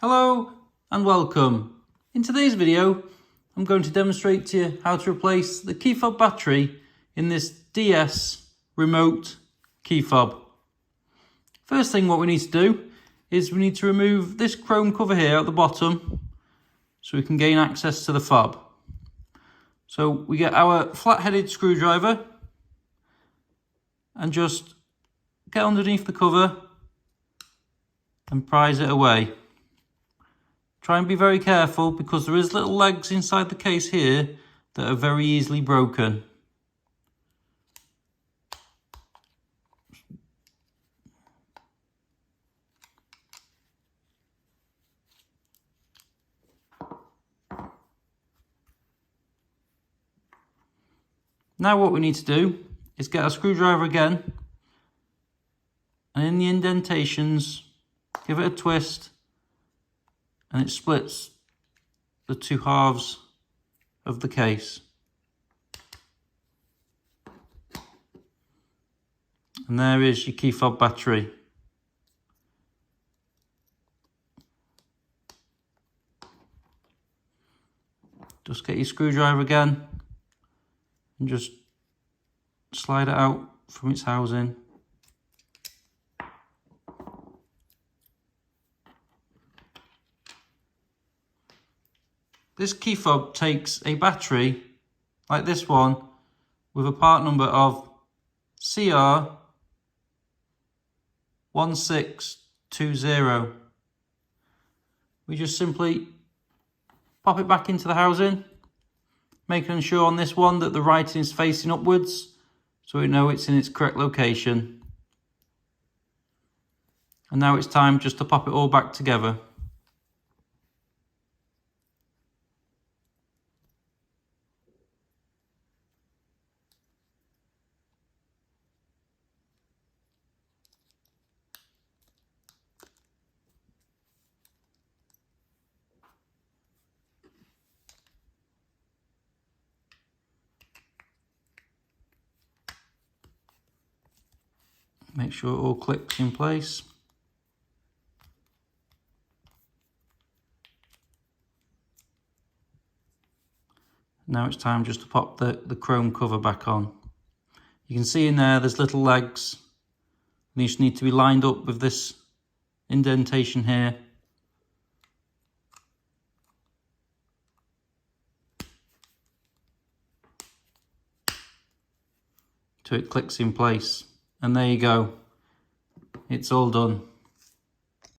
Hello and welcome. In today's video I'm going to demonstrate to you how to replace the key fob battery in this DS remote key fob. First thing what we need to do is we need to remove this chrome cover here at the bottom so we can gain access to the fob. So we get our flat-headed screwdriver and just get underneath the cover and prise it away. Try and be very careful because there is little legs inside the case here that are very easily broken. Now what we need to do is get our screwdriver again and in the indentations give it a twist and it splits the two halves of the case. And there is your key fob battery. Just get your screwdriver again and just slide it out from its housing. This key fob takes a battery like this one with a part number of CR1620. We just simply pop it back into the housing, making sure on this one that the writing is facing upwards so we know it's in its correct location. And now it's time just to pop it all back together. Make sure it all clicks in place. Now it's time just to pop the chrome cover back on. You can see in there's little legs. These need to be lined up with this indentation here. So it clicks in place. And there you go. It's all done.